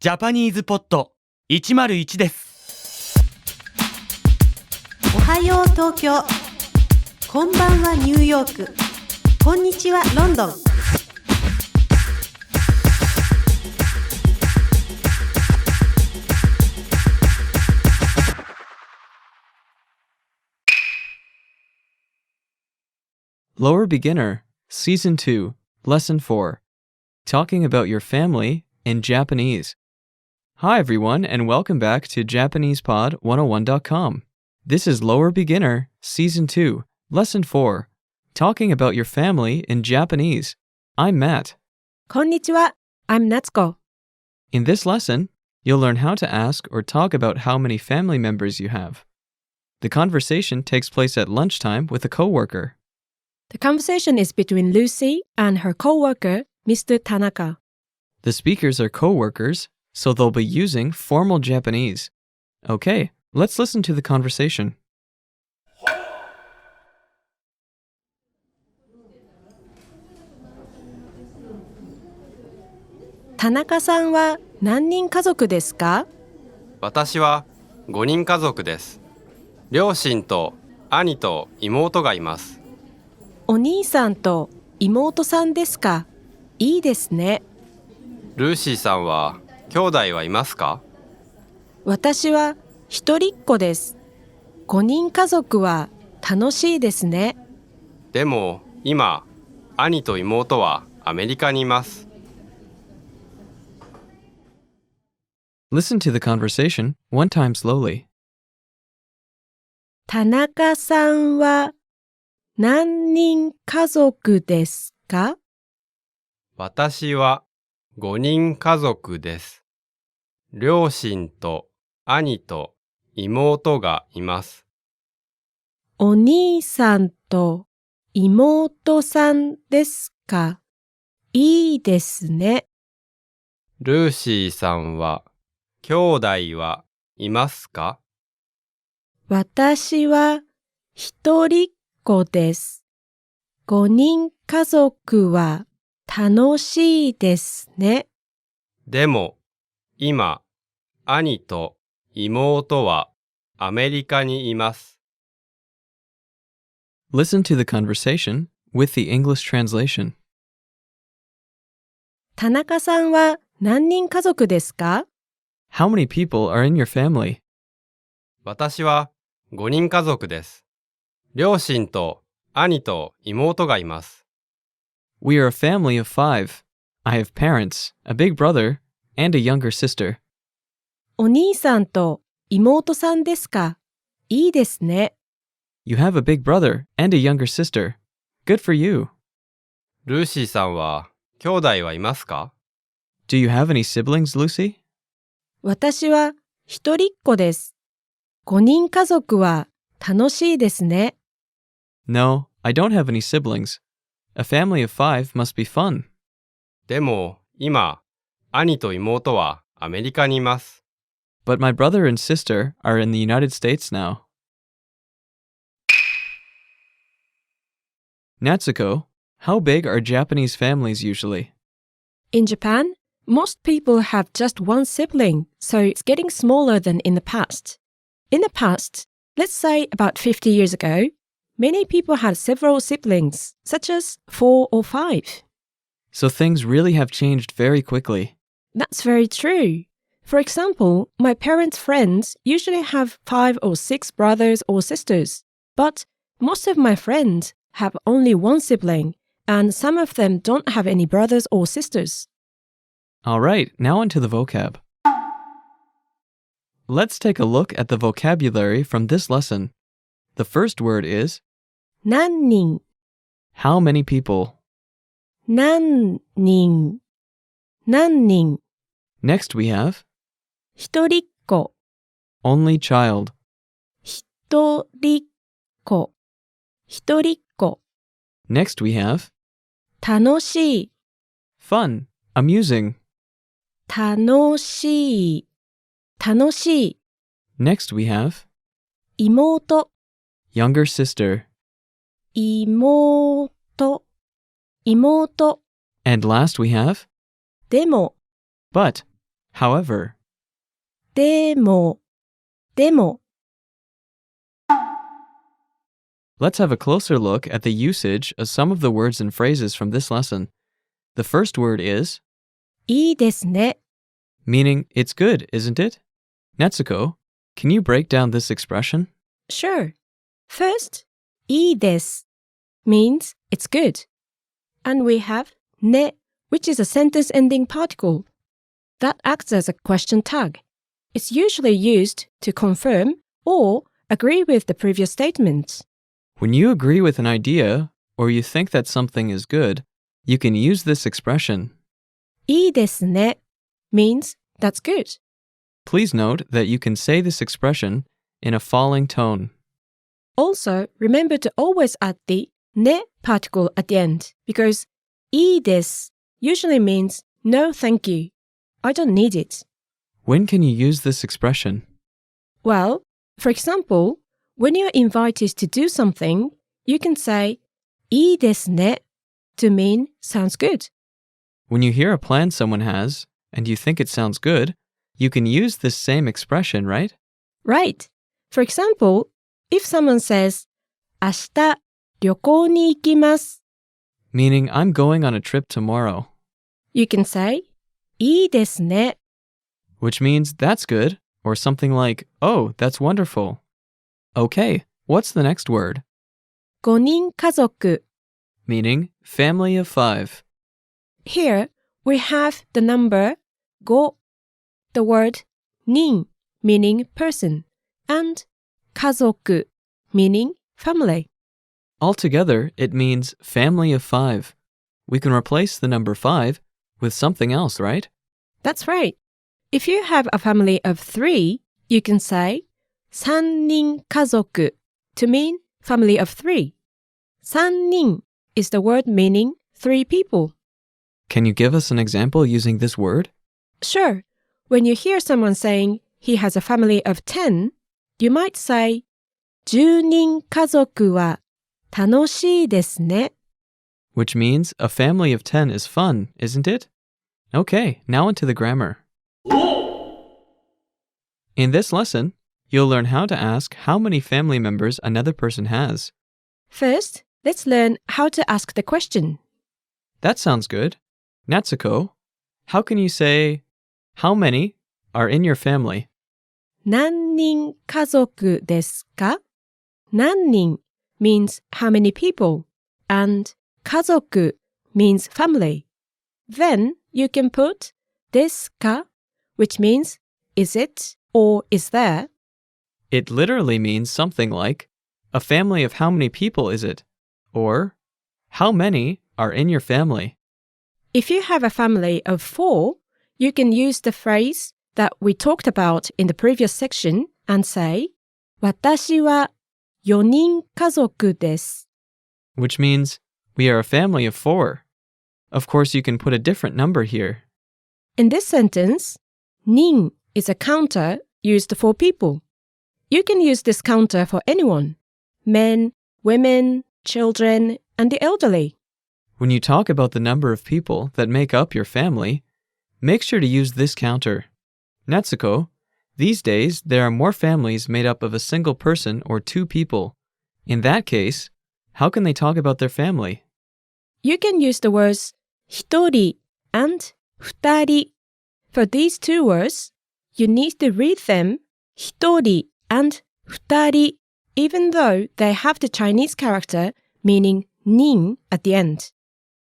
ジャパニーズポッド101です。おはよう東京、こんばんはニューヨーク、こんにちはロンドン。Lower Beginner, Season 2, Lesson 4, Talking about your family in Japanese. Hi everyone, and welcome back to JapanesePod101.com. This is Lower Beginner, Season 2, Lesson 4, Talking about your family in Japanese. I'm Matt. こんにちは、I'm Natsuko. In this lesson, you'll learn how to ask or talk about how many family members you have. The conversation takes place at lunchtime with a coworker. The conversation is between Lucy and her coworker, Mr. Tanaka. The speakers are coworkers, so they'll be using formal Japanese. Okay, let's listen to the conversation. 田中さんは何人家族ですか？私は5人家族です。両親と兄と妹がいます。お兄さんと妹さんですか？いいですね。ルーシーさんは兄弟はいますか？私は一人っ子です。5人家族は楽しいですね。でも今、兄と妹はアメリカにいます。Listen to the conversation one time slowly. 田中さんは何人家族ですか？私は5人家族です。両親と兄と妹がいます。お兄さんと妹さんですか？いいですね。ルーシーさんは兄弟はいますか？私は一人っ子です。5人家族は楽しいですね。でも今、兄と妹はアメリカにいます。Listen to the conversation with the English translation. 田中さんは何人家族ですか？ How many people are in your family? 私は5人家族です。両親と兄と妹がいます。We are a family of 5. I have parents, a big brother, and a younger sister. お兄さんと妹さんですか？いいですね。You have a big brother and a younger sister. Good for you. ルーシーさんは兄弟はいますか？ Do you have any siblings, Lucy? 私は一人っ子です。5人家族は楽しいですね。No, I don't have any siblings. A family of 5 must be fun. でも今、兄と妹はアメリカにいます。But my brother and sister are in the United States now. Natsuko, how big are Japanese families usually? In Japan, most people have just one sibling, so it's getting smaller than in the past. In the past, let's say about 50 years ago, many people had several siblings, such as 4 or 5. So things really have changed very quickly. That's very true. For example, my parents' friends usually have 5 or 6 brothers or sisters, but most of my friends have only one sibling, and some of them don't have any brothers or sisters. All right, now onto the vocab. Let's take a look at the vocabulary from this lesson. The first word is 何人 how many people. 何人何人 Next we have 一人っ子 only child. 一人っ子一人っ子 Next we have 楽しい fun, amusing. 楽しい楽しい Next we have 妹 younger sister. 妹妹 And last we have でも but. However, でも、でも、 let's have a closer look at the usage of some of the words and phrases from this lesson. The first word is いいですね. meaning it's good, isn't it? Netsuko, can you break down this expression? Sure. First, いいです means it's good. And we have ね, which is a sentence ending particle. That acts as a question tag. It's usually used to confirm or agree with the previous statements. When you agree with an idea or you think that something is good, you can use this expression. いいですね means that's good. Please note that you can say this expression in a falling tone. Also, remember to always add the ね particle at the end because いいです usually means no thank you. I don't need it. When can you use this expression? Well, for example, when you're invited to do something, you can say いいですね to mean sounds good. When you hear a plan someone has and you think it sounds good, you can use this same expression, right? Right. For example, if someone says 明日旅行に行きます Meaning I'm going on a trip tomorrow, you can say いいですね which means that's good or something like, oh, that's wonderful. Okay, what's the next word? 5人家族 Meaning family of 5. Here we have the number 5, the word 人 meaning person, and 家族 meaning family. Altogether, it means family of 5. We can replace the number 5 with something else, right? That's right. If you have a family of 3, you can say 3人家族 to mean family of 3. 3人 is the word meaning 3 people. Can you give us an example using this word? Sure. When you hear someone saying he has a family of 10, you might say 10人家族は楽しいですね Which means a family of 10 is fun, isn't it? Okay, now into the grammar. In this lesson, you'll learn how to ask how many family members another person has. First, let's learn how to ask the question. That sounds good. Natsuko, how can you say, how many are in your family? 何人家族ですか? 何人 means how many people, and 家族 means family. Then you can put ですか, which means is it or is there. It literally means something like, a family of how many people is it? Or, how many are in your family? If you have a family of 4, you can use the phrase that we talked about in the previous section and say, 私は4人家族です Which means, we are a family of 4. Of course, you can put a different number here. In this sentence, 人 is a counter used for people. You can use this counter for anyone, men, women, children, and the elderly. When you talk about the number of people that make up your family, make sure to use this counter. Natsuko, these days there are more families made up of a single person or 2 people. In that case, how can they talk about their family? You can use the words 一人 and 二人. For these 2 words, you need to read them 一人 and 二人, even though they have the Chinese character meaning 人 at the end.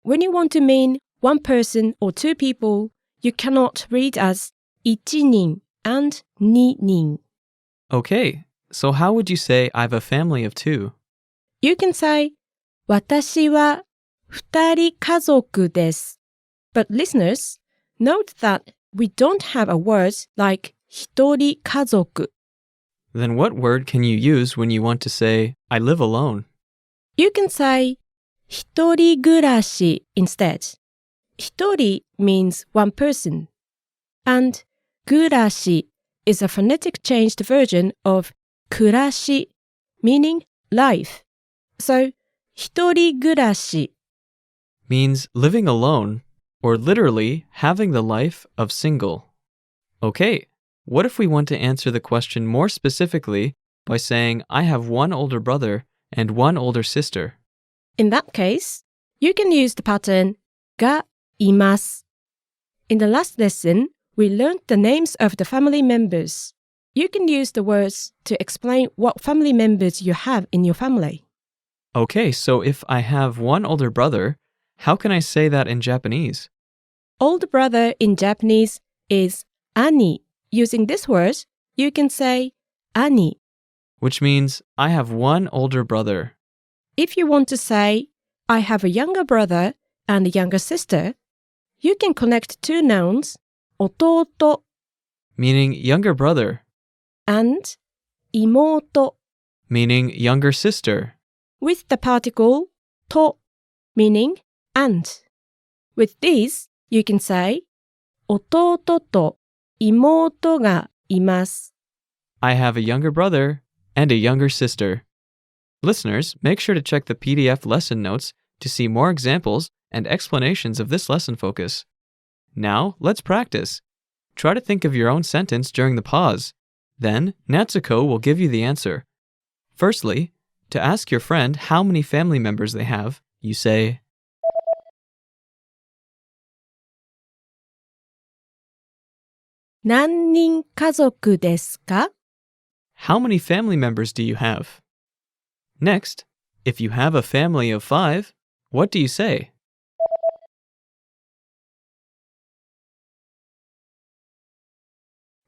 When you want to mean 1 person or 2 people, you cannot read as 一人 and 二人. Okay, so how would you say I have a family of 2? You can say 私は2人家族です. But listeners, note that we don't have a word like 一人家族. Then what word can you use when you want to say, I live alone? You can say 一人暮らし instead. 一人 means 1 person. And 暮らし is a phonetic changed version of 暮らし, meaning life. So, 一人暮らし Means living alone, or literally having the life of single. Okay, what if we want to answer the question more specifically by saying, I have one older brother and one older sister? In that case, you can use the pattern がいます. In the last lesson, we learned the names of the family members. You can use the words to explain what family members you have in your family. Okay, so if I have one older brother, how can I say that in Japanese? Older brother in Japanese is 兄. Using this word, you can say 兄. Which means I have one older brother. If you want to say, I have a younger brother and a younger sister, you can connect two nouns, 弟 Meaning younger brother, and 妹 meaning younger sister. with the particle と meaning and. With these, you can say, 弟と妹がいます. I have a younger brother and a younger sister. Listeners, make sure to check the PDF lesson notes to see more examples and explanations of this lesson focus. Now, let's practice. Try to think of your own sentence during the pause. Then, Natsuko will give you the answer. Firstly, to ask your friend how many family members they have, you say, 何人家族ですか? How many family members do you have? Next, if you have a family of 5, what do you say?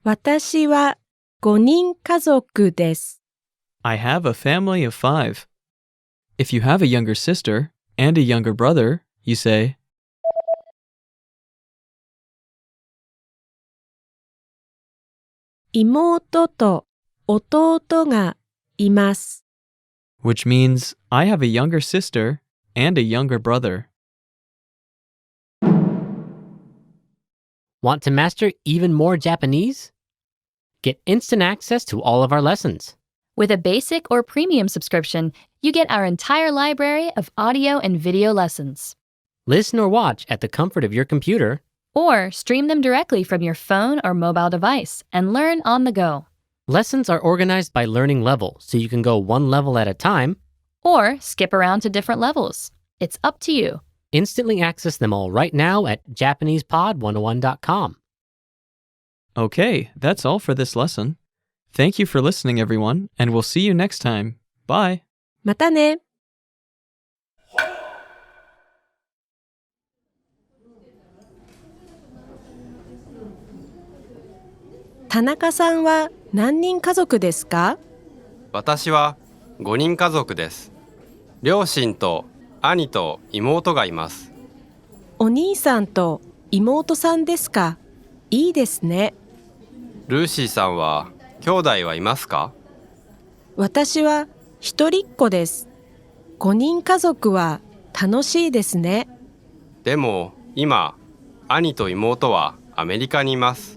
私は5人家族です. I have a family of 5. If you have a younger sister and a younger brother, you say, 妹と弟がいます. which means I have a younger sister and a younger brother. Want to master even more Japanese? Get instant access to all of our lessons. With a basic or premium subscription, you get our entire library of audio and video lessons. Listen or watch at the comfort of your computer. Or stream them directly from your phone or mobile device and learn on the go. Lessons are organized by learning level, so you can go one level at a time. Or skip around to different levels. It's up to you. Instantly access them all right now at JapanesePod101.com. Okay, that's all for this lesson. Thank you for listening, everyone, and we'll see you next time. Bye! またね。田中さんは何人家族ですか？私は5人家族です。両親と兄と妹がいます。お兄さんと妹さんですか？いいですね。ルーシーさんは兄弟はいますか？私は一人っ子です。5人家族は楽しいですね。でも今、兄と妹はアメリカにいます。